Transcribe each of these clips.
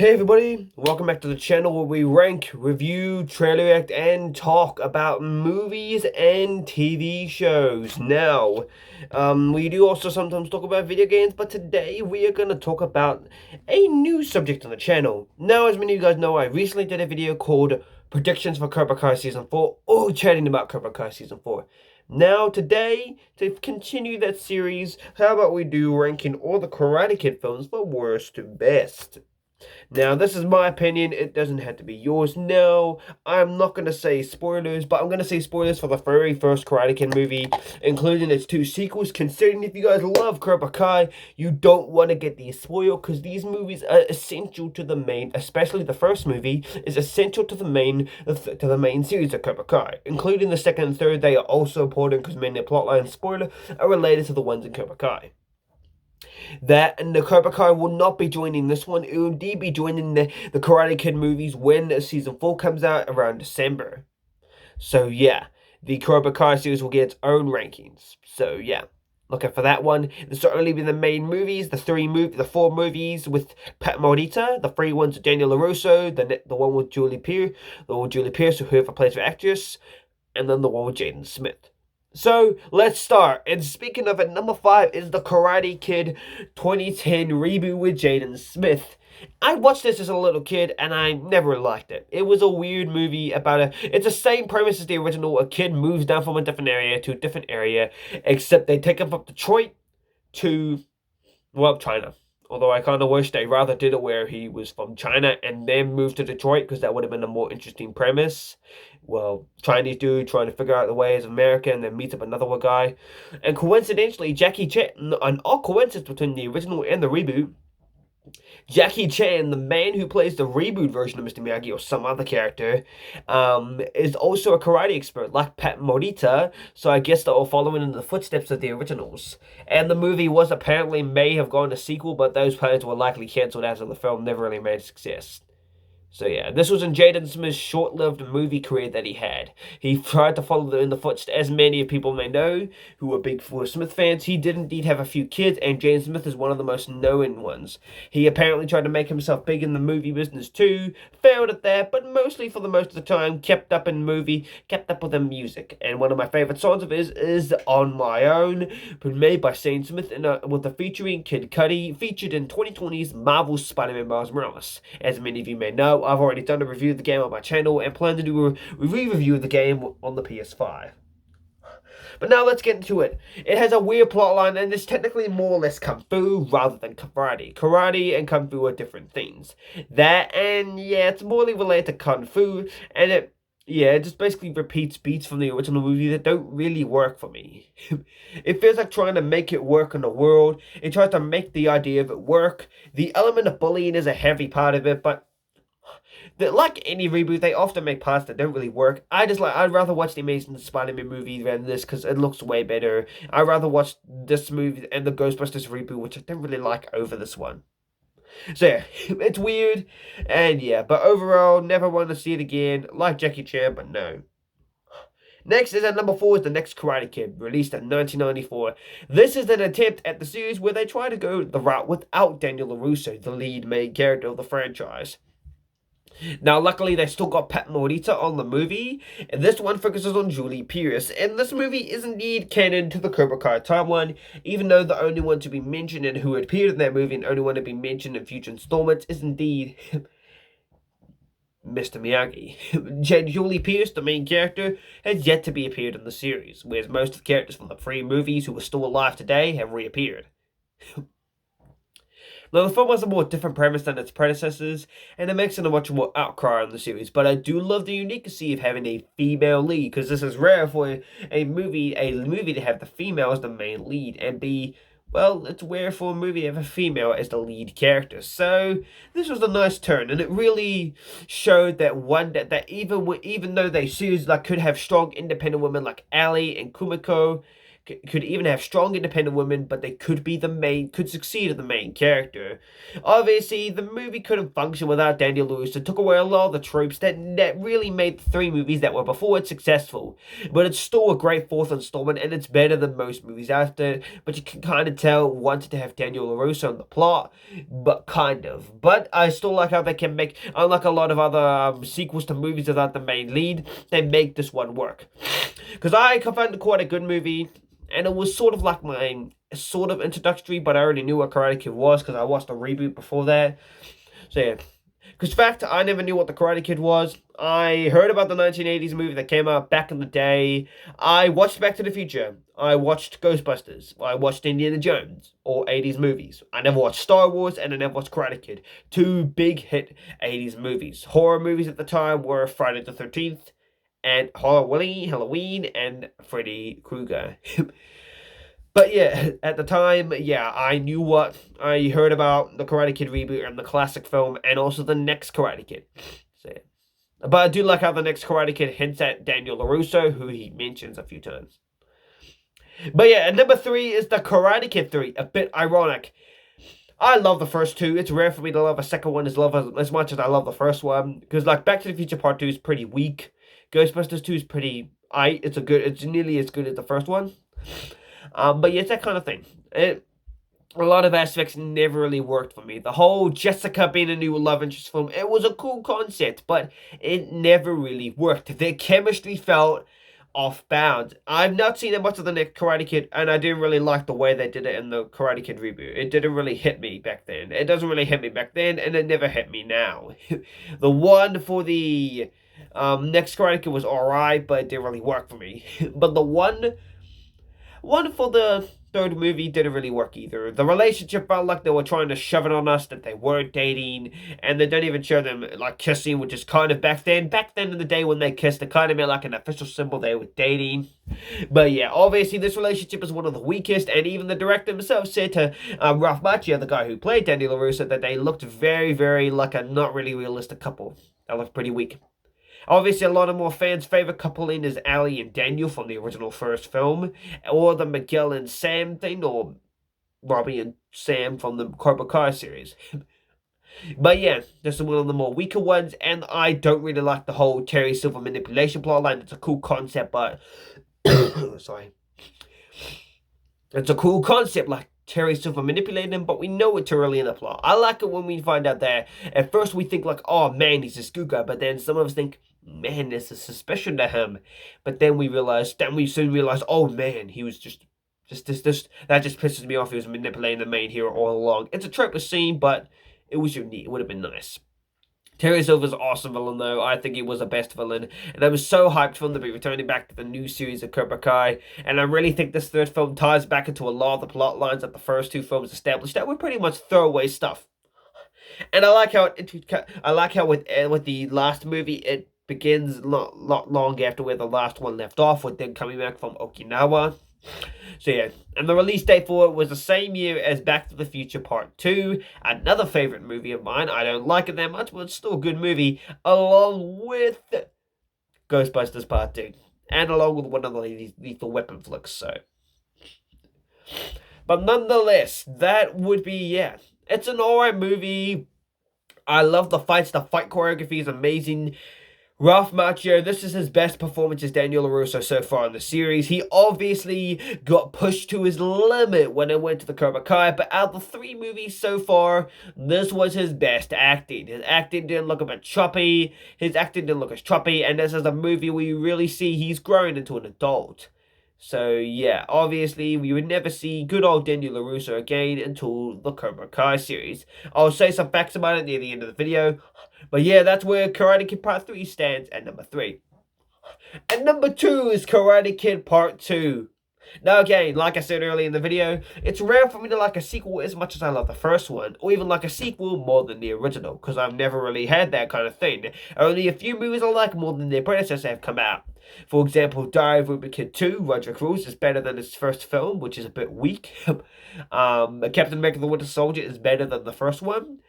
Hey everybody, welcome back to the channel where we rank, review, trailer react, and talk about movies and TV shows. Now, we do also sometimes talk about video games, but today we are going to talk about a new subject on the channel. Now, as many of you guys know, I recently did a video called Predictions for Cobra Kai Season 4, or chatting about Cobra Kai Season 4. Now, today, to continue that series, how about we do ranking all the Karate Kid films from worst to best? Now, this is my opinion. It doesn't have to be yours. No, I'm not going to say spoilers, but I'm going to say spoilers for the very first Karate Kid movie, including its two sequels. Considering if you guys love Cobra Kai, you don't want to get these spoiled, because these movies are essential to the main, especially the first movie, is essential to the main series of Cobra Kai. Including the second and third, they are also important, because many plotline spoiler are related to the ones in Cobra Kai. That and the Cobra Kai will not be joining this one. It will indeed be joining the Karate Kid movies when season 4 comes out around December. So yeah, the Cobra Kai series will get its own rankings. So yeah, look out for that one. This will only be the main movies, the four movies with Pat Morita, the three ones with Daniel LaRusso, the one with Julie Pierce, whoever plays the actress, and then the one with Jaden Smith. So, let's start. And speaking of it, number 5 is the Karate Kid 2010 reboot with Jaden Smith. I watched this as a little kid and I never liked it. It was a weird movie about it's the same premise as the original. A kid moves down from a different area to a different area, except they take him from Detroit to, well, China. Although I kind of wish they rather did it where he was from China and then moved to Detroit, because that would have been a more interesting premise. Well, Chinese dude trying to figure out the ways of America and then meets up another guy. And coincidentally, Jackie Chan, an odd coincidence between the original and the reboot, Jackie Chan, the man who plays the reboot version of Mr. Miyagi or some other character, is also a karate expert like Pat Morita, so I guess they're all following in the footsteps of the originals. And the movie may have gone a sequel, but those plans were likely cancelled as the film never really made a success. So yeah, this was in Jaden Smith's short-lived movie career that he had. He tried to follow in the footsteps, as many people may know, who are big Will Smith fans. He did indeed have a few kids, and Jaden Smith is one of the most known ones. He apparently tried to make himself big in the movie business too, failed at that, but mostly for the most of the time, kept up with the music. And one of my favorite songs of his is On My Own, made by Shane Smith, with the featuring Kid Cudi, featured in 2020's Marvel's Spider-Man Miles Morales. As many of you may know, I've already done a review of the game on my channel and plan to do a re-review of the game on the PS5. But now let's get into it. It has a weird plotline and is technically more or less Kung Fu rather than karate. Karate and Kung Fu are different things. That and yeah, it's more related to Kung Fu, and it just basically repeats beats from the original movie that don't really work for me. It feels like trying to make it work in the world. It tries to make the idea of it work. The element of bullying is a heavy part of it, but like any reboot, they often make parts that don't really work. I'd rather watch the Amazing Spider-Man movie than this, because it looks way better. I'd rather watch this movie and the Ghostbusters reboot, which I don't really like, over this one. So yeah, it's weird, and yeah, but overall, never want to see it again. Like Jackie Chan, but no. Next is at number 4 is The Next Karate Kid, released in 1994. This is an attempt at the series where they try to go the route without Daniel LaRusso, the lead main character of the franchise. Now, luckily, they still got Pat Morita on the movie, and this one focuses on Julie Pierce. And this movie is indeed canon to the Cobra Kai timeline, even though the only one to be mentioned and who appeared in that movie and only one to be mentioned in future installments is indeed Mr. Miyagi. Julie Pierce, the main character, has yet to be appeared in the series, whereas most of the characters from the 3 movies who are still alive today have reappeared. Now, the film has a more different premise than its predecessors, and it makes it a much more outcry on the series, but I do love the uniqueness of having a female lead, because this is rare for a movie to have the female as the main lead, and well, it's rare for a movie to have a female as the lead character. So this was a nice turn, and it really showed that even though they series could have strong independent women like Ali and Kumiko, could even have strong independent women, but they could succeed as the main character. Obviously, the movie couldn't function without Daniel Lewis. It took away a lot of the tropes that really made the three movies that were before it successful. But it's still a great fourth installment, and it's better than most movies after it. But you can kind of tell wanted to have Daniel LaRusso in the plot, but kind of. But I still like how they can make, unlike a lot of other sequels to movies without the main lead, they make this one work. Because I found it quite a good movie, and it was sort of like my sort of introductory, but I already knew what Karate Kid was because I watched the reboot before that. So yeah. Because fact, I never knew what the Karate Kid was. I heard about the 1980s movie that came out back in the day. I watched Back to the Future. I watched Ghostbusters. I watched Indiana Jones, or 80s movies. I never watched Star Wars, and I never watched Karate Kid. Two big hit 80s movies. Horror movies at the time were Friday the 13th, and Halloween, and Freddy Krueger. But yeah, at the time, yeah, I knew what I heard about the Karate Kid reboot and the classic film, and also the next Karate Kid. So, yeah. But I do like how the next Karate Kid hints at Daniel LaRusso, who he mentions a few times. But yeah, and number 3 is the Karate Kid 3. A bit ironic. I love the first two. It's rare for me to love a second one as much as I love the first one. Because like Back to the Future Part 2 is pretty weak. Ghostbusters 2 is pretty... It's nearly as good as the first one. But yeah, it's that kind of thing. A lot of aspects never really worked for me. The whole Jessica being a new love interest film, it was a cool concept, but it never really worked. The chemistry felt off-bound. I've not seen that much of the next Karate Kid, and I didn't really like the way they did it in the Karate Kid reboot. It didn't really hit me back then. It doesn't really hit me back then, and it never hit me now. The one for the next Karate Kid was alright, but it didn't really work for me. But the one for the third movie didn't really work either. The relationship felt like they were trying to shove it on us that they weren't dating, and they don't even show them like kissing, which is kind of back then in the day when they kissed, it kind of made like an official symbol they were dating. But yeah, obviously this relationship is one of the weakest, and even the director himself said to Ralph Macchio, the guy who played Daniel LaRusso, that they looked very, very like a not really realistic couple. They looked pretty weak. Obviously, a lot of more fans' favorite coupling is Ali and Daniel from the original first film, or the Miguel and Sam thing, or Robbie and Sam from the Cobra Kai series. But yeah, this is one of the more weaker ones, and I don't really like the whole Terry Silver manipulation plotline. It's a cool concept, but... sorry. It's a cool concept, like Terry Silver manipulating him, but we know it too early in the plot. I like it when we find out that at first we think like, oh man, he's a good guy, but then some of us think, man, there's a suspicion to him. But then we soon realize, oh man, he was just that just pisses me off. He was manipulating the main hero all along. It's a trope of scene, but it was unique. It would have been nice. Terry Silver's an awesome villain, though. I think he was the best villain. And I was so hyped for him to be returning back to the new series of Cobra Kai. And I really think this third film ties back into a lot of the plot lines that the first two films established that were pretty much throwaway stuff. And I like how with the last movie, it begins not long after where the last one left off, with them coming back from Okinawa. So yeah, and the release date for it was the same year as Back to the Future Part 2, another favorite movie of mine. I don't like it that much, but it's still a good movie, along with Ghostbusters Part 2, and along with one of the Lethal Weapon flicks, so. But nonetheless, that would be, yeah, it's an alright movie. I love the fights. The fight choreography is amazing. Ralph Macchio, this is his best performance as Daniel LaRusso so far in the series. He obviously got pushed to his limit when it went to the Cobra Kai, but out of the 3 movies so far, this was his best acting. His acting didn't look a bit choppy. His acting didn't look as choppy, and this is a movie where you really see he's growing into an adult. So yeah, obviously we would never see good old Daniel LaRusso again until the Cobra Kai series. I'll say some facts about it near the end of the video. But yeah, that's where Karate Kid Part 3 stands at number 3. And number 2 is Karate Kid Part 2. Now again, like I said earlier in the video, it's rare for me to like a sequel as much as I love the first one, or even like a sequel more than the original, because I've never really had that kind of thing. Only a few movies I like more than their predecessors have come out. For example, Diary of a Wimpy Kid 2, Roger Cruz, is better than his first film, which is a bit weak. Captain America the Winter Soldier is better than the first one.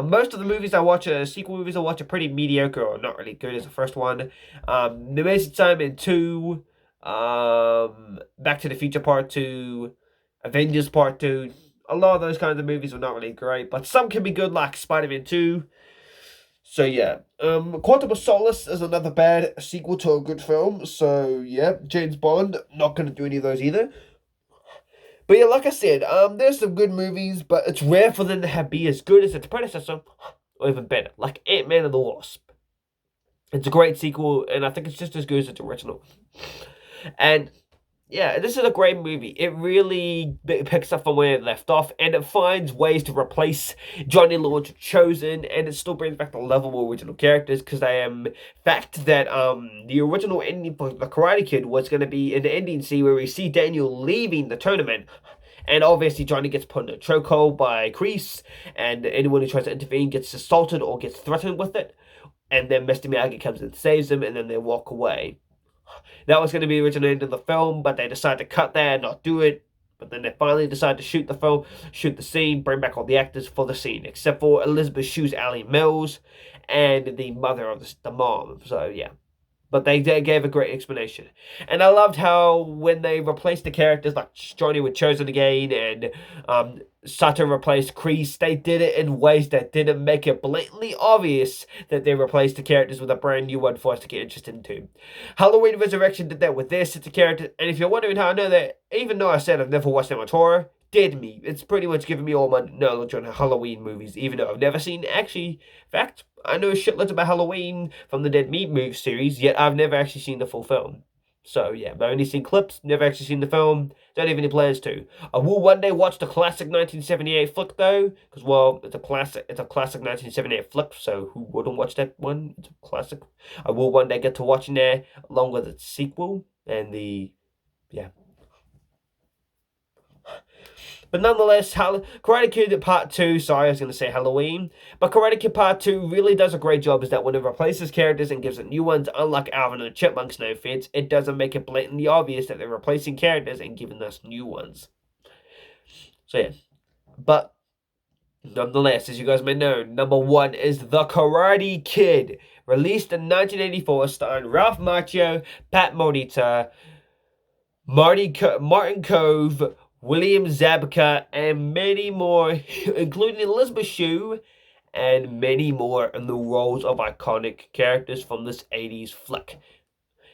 Most of the movies I watch, sequel movies I watch, are pretty mediocre or not really good as the first one. The Amazing Spider-Man 2, Back to the Future Part 2, Avengers Part 2. A lot of those kinds of movies were not really great, but some can be good, like Spider-Man 2. So yeah, Quantum of Solace is another bad sequel to a good film. So yeah, James Bond, not gonna do any of those either. But yeah, like I said, there's some good movies, but it's rare for them to be as good as its predecessor, or even better, like Ant-Man and the Wasp. It's a great sequel, and I think it's just as good as its original. And yeah, this is a great movie. It really picks up from where it left off, and it finds ways to replace Johnny Lawrence Chosen, and it still brings back the lovable original characters, because I am fact that the original ending for The Karate Kid was going to be an ending scene where we see Daniel leaving the tournament. And obviously Johnny gets put in a chokehold by Kreese, and anyone who tries to intervene gets assaulted or gets threatened with it. And then Mr. Miyagi comes and saves them, and then they walk away. That was going to be the original end of the film, but they decided to cut that and not do it. But then they finally decided to shoot the film, shoot the scene, bring back all the actors for the scene, except for Elizabeth Shue's Allie Mills and the mother of the mom. So yeah. But they gave a great explanation. And I loved how when they replaced the characters, like Johnny was chosen again and Sato replaced Kreese, they did it in ways that didn't make it blatantly obvious that they replaced the characters with a brand new one for us to get interested into. Halloween Resurrection did that with their sets of characters. And if you're wondering how I know that, even though I said I've never watched that much horror, did me. It's pretty much given me all my knowledge on Halloween movies, even though I've never seen, actually, in fact, I know shitloads about Halloween from the Dead Meat movie series, yet I've never actually seen the full film. So yeah, I've only seen clips, never actually seen the film, don't have any plans to. I will one day watch the classic 1978 flick though, because well, it's a classic 1978 flick, so who wouldn't watch that one? It's a classic. I will one day get to watching that along with its sequel and the, yeah. But nonetheless, Karate Kid Part 2, sorry, I was going to say Halloween, but Karate Kid Part 2 really does a great job is that when it replaces characters and gives it new ones, unlike Alvin and the Chipmunks, no offense, it doesn't make it blatantly obvious that they're replacing characters and giving us new ones. So yeah, but nonetheless, as you guys may know, number 1 is The Karate Kid, released in 1984, starring Ralph Macchio, Pat Morita, Martin Cove, William Zabka, and many more, including Elizabeth Shue, and many more in the roles of iconic characters from this 80s flick.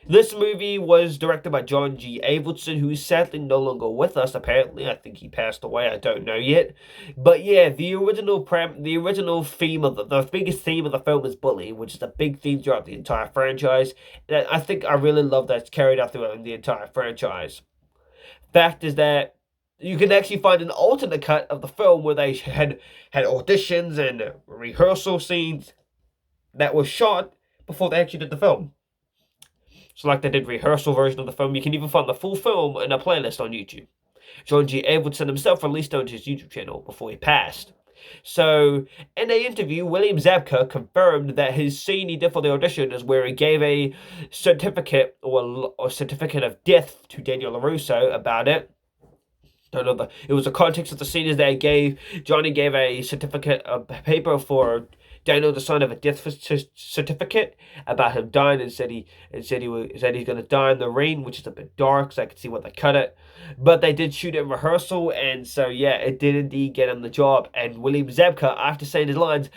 This movie was directed by John G. Avildsen, who is sadly no longer with us, apparently. I think he passed away, I don't know yet. But yeah, the original theme of the biggest theme of the film is bullying, which is a big theme throughout the entire franchise. And I think I really love that it's carried out throughout the entire franchise. Fact is that you can actually find an alternate cut of the film where they had auditions and rehearsal scenes that were shot before they actually did the film. So like they did rehearsal version of the film, you can even find the full film in a playlist on YouTube. John G. Avildsen himself released it on his YouTube channel before he passed. So, in an interview, William Zabka confirmed that his scene he did for the audition is where he gave a certificate or a certificate of death to Daniel LaRusso about it. Don't know it was the context of the scene is that Johnny gave a certificate of paper for Daniel to sign of a death certificate about him dying, and said he's going to die in the rain, which is a bit dark, so I could see why they cut it. But they did shoot it in rehearsal, and so yeah, it did indeed get him the job. And William Zabka, after saying his lines,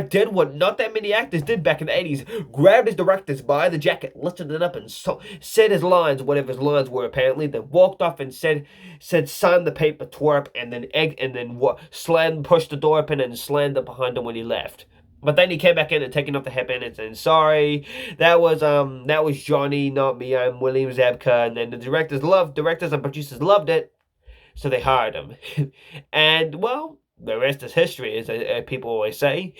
did what not that many actors did back in the 80s, grabbed his director's by the jacket, lifted it up, and said his lines, whatever his lines were apparently, then walked off and said sign the paper twerp, and then pushed the door open and slammed it behind him when he left. But then he came back in and taking off the headband and saying, sorry, that was Johnny, not me, I'm William Zabka. And then the directors and producers loved it, so they hired him. And, well, the rest is history, as people always say.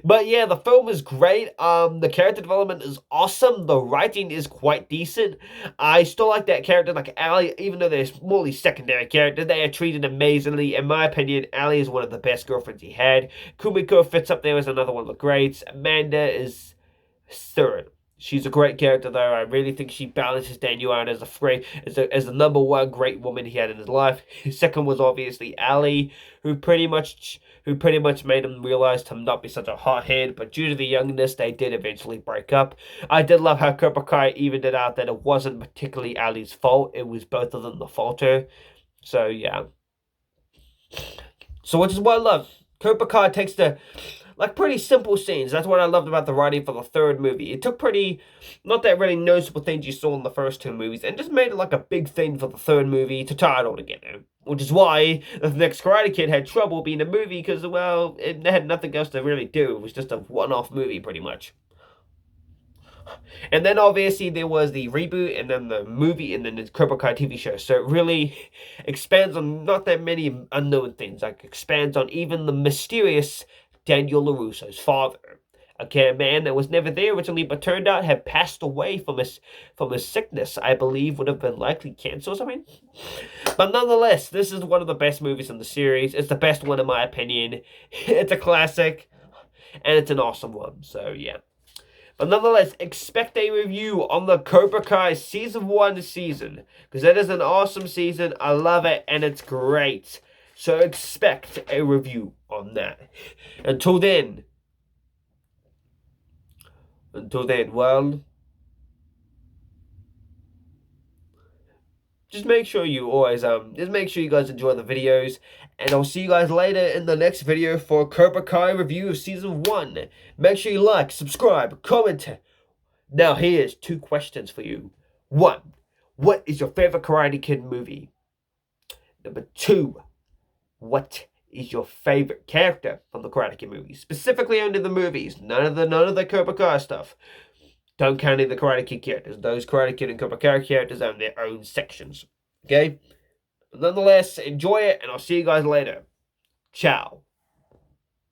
But yeah, the film is great. The character development is awesome. The writing is quite decent. I still like that character, like Allie, even though they're mostly secondary characters, they are treated amazingly. In my opinion, Allie is one of the best girlfriends he had. Kumiko fits up there as another one of the greats. Amanda is third. She's a great character, though. I really think she balances Daniel out as as the number one great woman he had in his life. His second was obviously Ali, who pretty much made him realize to not be such a hothead. But due to the youngness, they did eventually break up. I did love how Cobra Kai evened it out that it wasn't particularly Ali's fault. It was both of them the faulter. So yeah. So which is what I love. Cobra Kai takes the pretty simple scenes. That's what I loved about the writing for the third movie. It took not that really noticeable things you saw in the first two movies and just made it like a big thing for the third movie to tie it all together. Which is why the next Karate Kid had trouble being a movie because, well, it had nothing else to really do. It was just a one-off movie pretty much. And then obviously there was the reboot and then the movie and then the Cobra Kai TV show. So it really expands on not that many unknown things. Like expands on even the mysterious Daniel LaRusso's father. A man that was never there originally but turned out had passed away from his sickness. I believe would have been likely cancer or something. But nonetheless, this is one of the best movies in the series. It's the best one in my opinion. It's a classic. And it's an awesome one. So yeah. But nonetheless, expect a review on the Cobra Kai Season 1 season. Because it is an awesome season. I love it and it's great. So expect a review on that. Until then, well, just make sure you always, just make sure you guys enjoy the videos. And I'll see you guys later in the next video for Cobra Kai review of Season 1. Make sure you like, subscribe, comment. Now here's 2 questions for you. 1. What is your favorite Karate Kid movie? Number 2. What is your favorite character from the Karate Kid movies? Specifically only the movies. None of the Cobra Kai stuff. Don't count any of the Karate Kid characters. Those Karate Kid and Cobra Kai characters own their own sections. Okay? But nonetheless, enjoy it, and I'll see you guys later. Ciao.